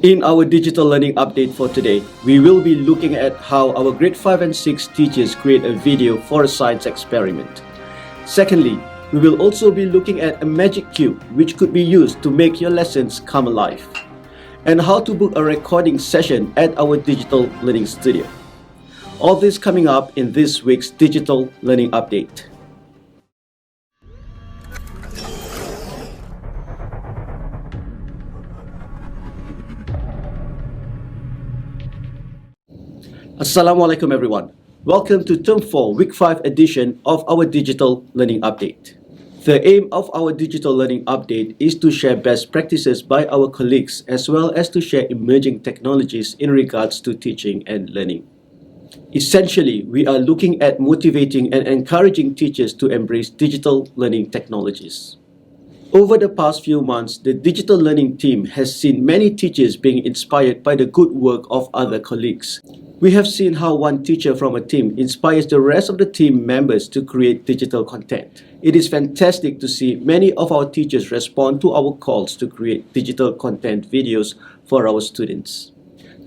In our digital learning update for today, we will be looking at how our grade 5 and 6 teachers create a video for a science experiment. Secondly, we will also be looking at a magic cube which could be used to make your lessons come alive, and how to book a recording session at our digital learning studio. All this coming up in this week's digital learning update. Assalamualaikum everyone. Welcome to Term 4 Week 5 edition of our digital learning update. The aim of our digital learning update is to share best practices by our colleagues as well as to share emerging technologies in regards to teaching and learning. Essentially, we are looking at motivating and encouraging teachers to embrace digital learning technologies. Over the past few months, the digital learning team has seen many teachers being inspired by the good work of other colleagues. We have seen how one teacher from a team inspires the rest of the team members to create digital content. It is fantastic to see many of our teachers respond to our calls to create digital content videos for our students.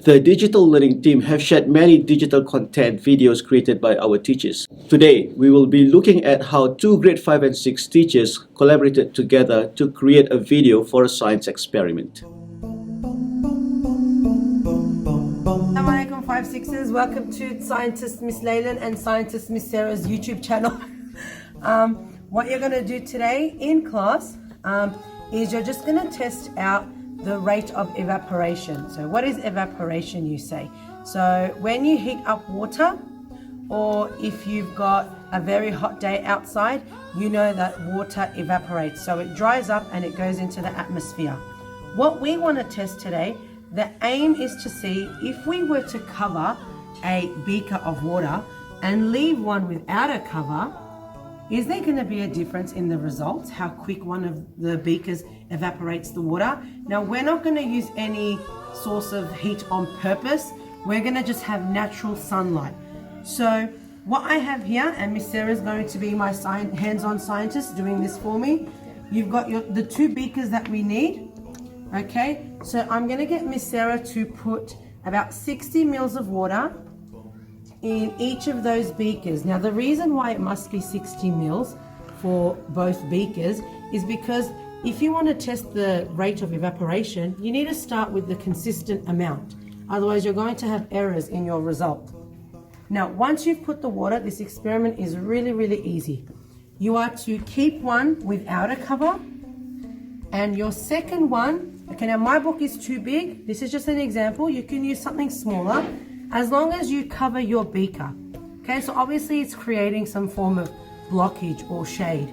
The digital learning team have shared many digital content videos created by our teachers. Today, we will be looking at how two grade 5 and 6 teachers collaborated together to create a video for a science experiment. Assalamualaikum 5-6ers, welcome to Scientist Miss Leyland and Scientist Miss Sarah's YouTube channel. What you're going to do today in class is you're just going to test out the rate of evaporation. So what is evaporation, you say? So when you heat up water, or if you've got a very hot day outside, you know that water evaporates. So it dries up and it goes into the atmosphere. What we want to test today, the aim is to see if we were to cover a beaker of water and leave one without a cover, is there going to be a difference in the results, how quick one of the beakers evaporates the water? Now, we're not going to use any source of heat on purpose. We're going to just have natural sunlight. So what I have here, and Miss Sarah is going to be my hands-on scientist doing this for me. You've got the two beakers that we need. Okay, so I'm going to get Miss Sarah to put about 60 mils of water in each of those beakers. Now, the reason why it must be 60 mils for both beakers is because if you want to test the rate of evaporation, you need to start with the consistent amount. Otherwise, you're going to have errors in your result. Now, once you've put the water, this experiment is really easy. You are to keep one without a cover, and your second one, okay, now my book is too big. This is just an example. You can use something smaller as long as you cover your beaker. Okay, so obviously it's creating some form of blockage or shade.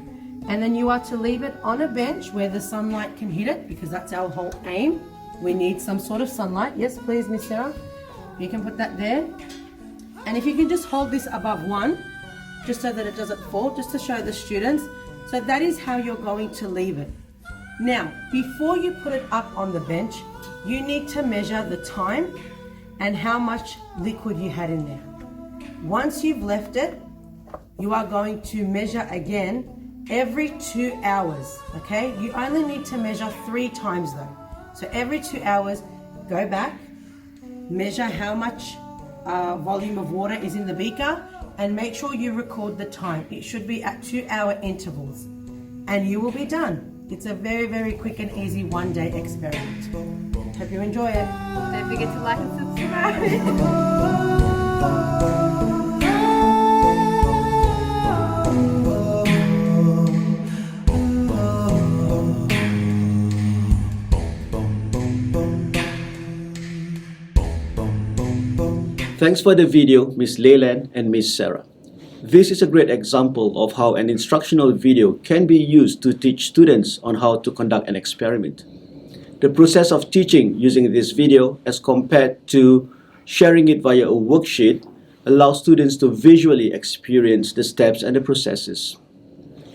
And then you are to leave it on a bench where the sunlight can hit it, because that's our whole aim. We need some sort of sunlight. Yes, please, Miss Sarah. You can put that there. And if you can just hold this above one, just so that it doesn't fall, just to show the students. So that is how you're going to leave it. Now, before you put it up on the bench, you need to measure the time and how much liquid you had in there. Once you've left it, you are going to measure again every 2 hours, okay? You only need to measure 3 times though. So every 2 hours, go back, measure how much volume of water is in the beaker, and make sure you record the time. It should be at 2-hour intervals, and you will be done. It's a very quick and easy one-day experiment. Hope you enjoy it. Don't forget to like and subscribe. Thanks for the video, Miss Leyland and Miss Sarah. This is a great example of how an instructional video can be used to teach students on how to conduct an experiment. The process of teaching using this video as compared to sharing it via a worksheet allows students to visually experience the steps and the processes.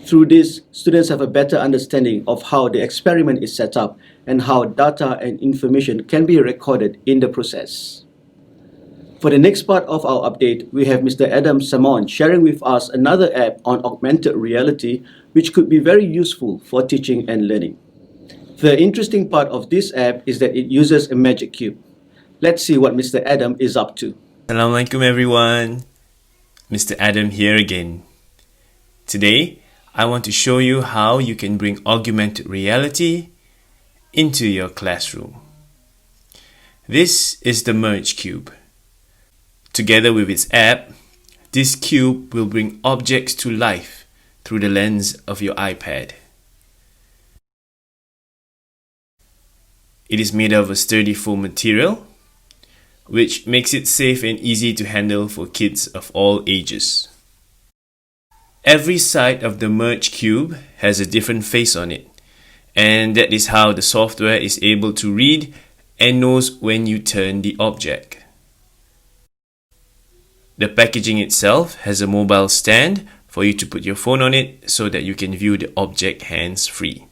Through this, students have a better understanding of how the experiment is set up and how data and information can be recorded in the process. For the next part of our update, we have Mr. Adam Samon sharing with us another app on augmented reality which could be very useful for teaching and learning. The interesting part of this app is that it uses a magic cube. Let's see what Mr. Adam is up to. Assalamualaikum everyone, Mr. Adam here again. Today, I want to show you how you can bring augmented reality into your classroom. This is the Merge Cube. Together with its app, this cube will bring objects to life through the lens of your iPad. It is made of a sturdy foam material, which makes it safe and easy to handle for kids of all ages. Every side of the Merge Cube has a different face on it, and that is how the software is able to read and knows when you turn the object. The packaging itself has a mobile stand for you to put your phone on it so that you can view the object hands-free.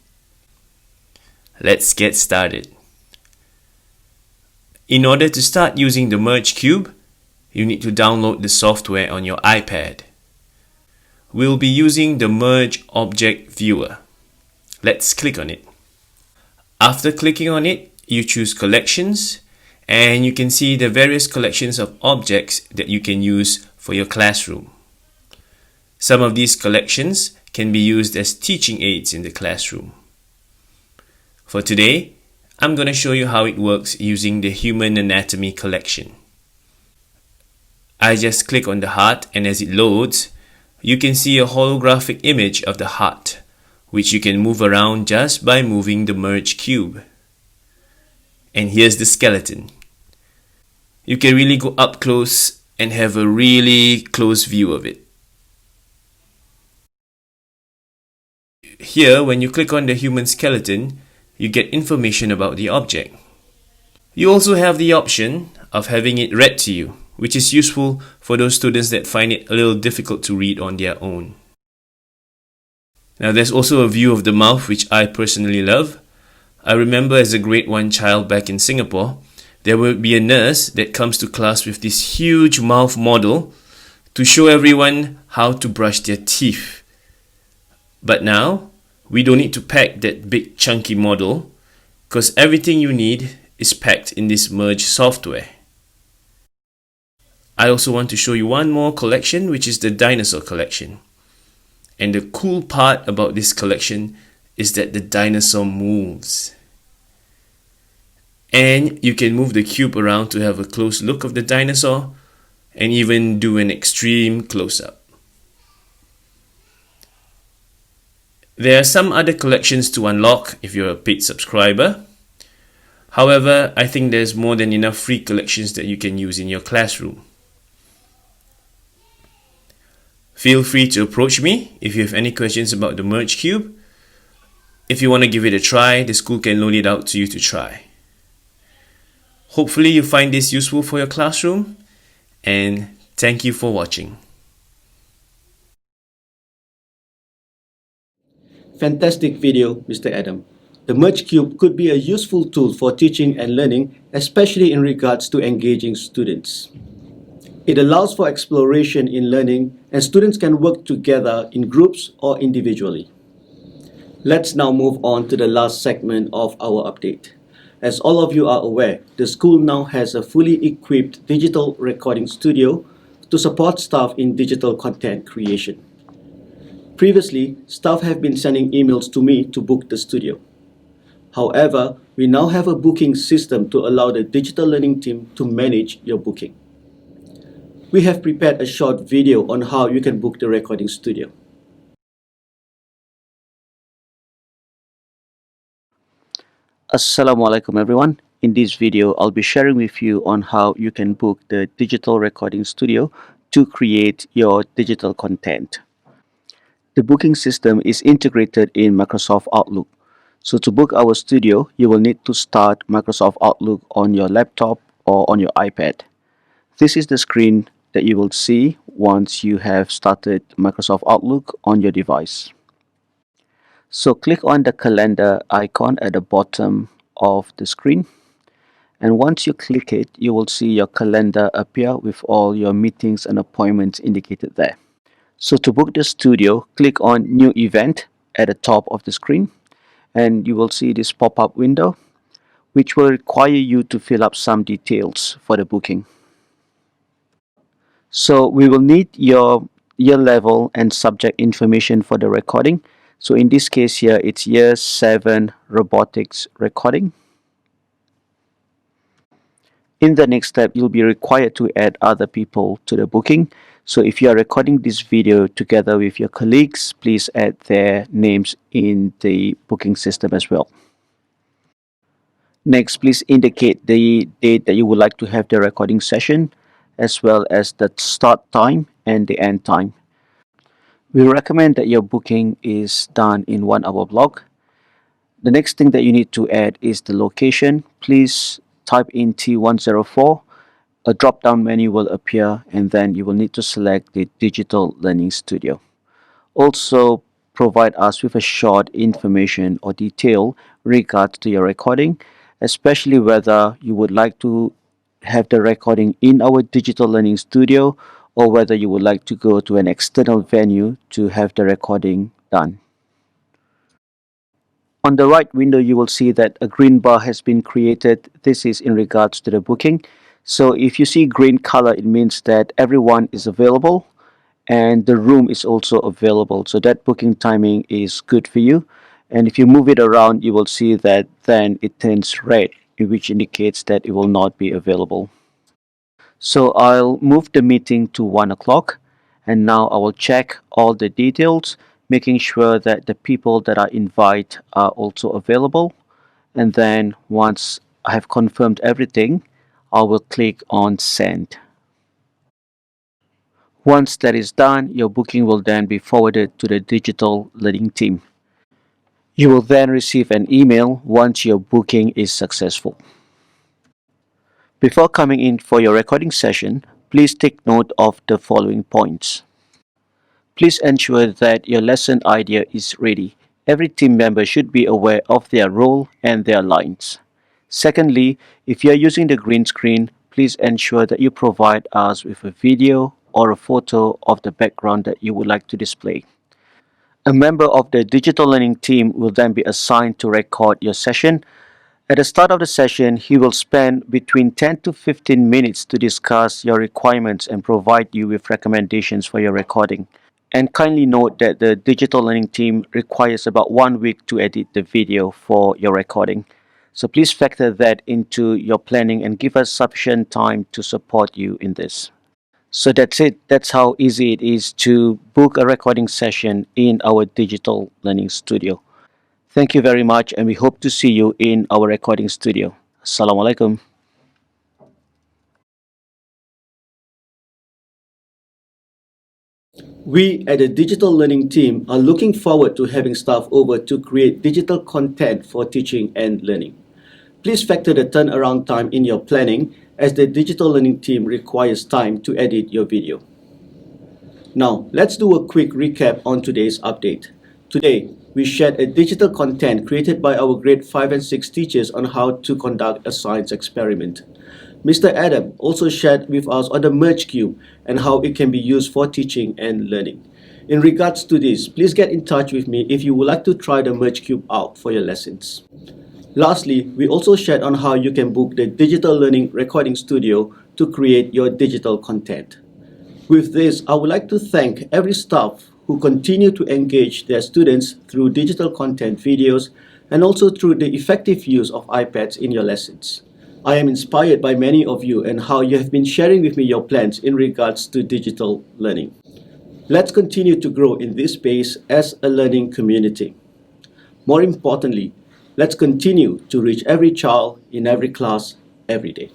Let's get started. In order to start using the Merge Cube, you need to download the software on your iPad. We'll be using the Merge Object Viewer. Let's click on it. After clicking on it, you choose Collections, and you can see the various collections of objects that you can use for your classroom. Some of these collections can be used as teaching aids in the classroom. For today, I'm going to show you how it works using the Human Anatomy collection. I just click on the heart, and as it loads, you can see a holographic image of the heart, which you can move around just by moving the Merge Cube. And here's the skeleton. You can really go up close and have a really close view of it. Here, when you click on the human skeleton, you get information about the object. You also have the option of having it read to you, which is useful for those students that find it a little difficult to read on their own. Now there's also a view of the mouth, which I personally love. I remember as a grade 1 child back in Singapore, there would be a nurse that comes to class with this huge mouth model to show everyone how to brush their teeth. But now, we don't need to pack that big chunky model because everything you need is packed in this Merge software. I also want to show you one more collection, which is the Dinosaur Collection. And the cool part about this collection is that the dinosaur moves. And you can move the cube around to have a close look of the dinosaur and even do an extreme close-up. There are some other collections to unlock if you're a paid subscriber. However, I think there's more than enough free collections that you can use in your classroom. Feel free to approach me if you have any questions about the Merge Cube. If you want to give it a try, the school can loan it out to you to try. Hopefully you find this useful for your classroom, and thank you for watching. Fantastic video, Mr. Adam. The Merge Cube could be a useful tool for teaching and learning, especially in regards to engaging students. It allows for exploration in learning, and students can work together in groups or individually. Let's now move on to the last segment of our update. As all of you are aware, the school now has a fully equipped digital recording studio to support staff in digital content creation. Previously, staff have been sending emails to me to book the studio. However, we now have a booking system to allow the digital learning team to manage your booking. We have prepared a short video on how you can book the recording studio. Assalamualaikum everyone. In this video, I'll be sharing with you on how you can book the digital recording studio to create your digital content. The booking system is integrated in Microsoft Outlook. So to book our studio, you will need to start Microsoft Outlook on your laptop or on your iPad. This is the screen that you will see once you have started Microsoft Outlook on your device. So click on the calendar icon at the bottom of the screen, and once you click it, you will see your calendar appear with all your meetings and appointments indicated there. So to book the studio, click on New Event at the top of the screen, and you will see this pop-up window, which will require you to fill up some details for the booking. So we will need your year level and subject information for the recording. So in this case here, it's year 7 robotics recording. In the next step, you'll be required to add other people to the booking. So if you are recording this video together with your colleagues, please add their names in the booking system as well. Next, please indicate the date that you would like to have the recording session, as well as the start time and the end time. We recommend that your booking is done in 1 hour block. The next thing that you need to add is the location. Please type in T104. A drop-down menu will appear, and then you will need to select the Digital Learning Studio. Also, provide us with a short information or detail regards to your recording, especially whether you would like to have the recording in our Digital Learning Studio or whether you would like to go to an external venue to have the recording done. On the right window, you will see that a green bar has been created. This is in regards to the booking. So if you see green color, it means that everyone is available and the room is also available. So that booking timing is good for you. And if you move it around, you will see that then it turns red, which indicates that it will not be available. So I'll move the meeting to 1 o'clock, and now I will check all the details, making sure that the people that I invite are also available. And then once I have confirmed everything, I will click on send. Once that is done, your booking will then be forwarded to the digital learning team. You will then receive an email once your booking is successful. Before coming in for your recording session, please take note of the following points. Please ensure that your lesson idea is ready. Every team member should be aware of their role and their lines. Secondly, if you are using the green screen, please ensure that you provide us with a video or a photo of the background that you would like to display. A member of the digital learning team will then be assigned to record your session. At the start of the session, he will spend between 10 to 15 minutes to discuss your requirements and provide you with recommendations for your recording. And kindly note that the digital learning team requires about 1 week to edit the video for your recording. So please factor that into your planning and give us sufficient time to support you in this. So that's it. That's how easy it is to book a recording session in our digital learning studio. Thank you very much, and we hope to see you in our recording studio. Assalamualaikum. We at the Digital Learning team are looking forward to having staff over to create digital content for teaching and learning. Please factor the turnaround time in your planning, as the Digital Learning team requires time to edit your video. Now, let's do a quick recap on today's update. Today, we shared a digital content created by our grade 5 and 6 teachers on how to conduct a science experiment. Mr. Adam also shared with us on the merge cube and how it can be used for teaching and learning. In regards to this, please get in touch with me if you would like to try the merge cube out for your lessons. Lastly, we also shared on how you can book the Digital Learning Recording Studio to create your digital content. With this, I would like to thank every staff who continue to engage their students through digital content videos and also through the effective use of iPads in your lessons. I am inspired by many of you and how you have been sharing with me your plans in regards to digital learning. Let's continue to grow in this space as a learning community. More importantly, let's continue to reach every child in every class every day.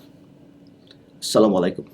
Assalamualaikum.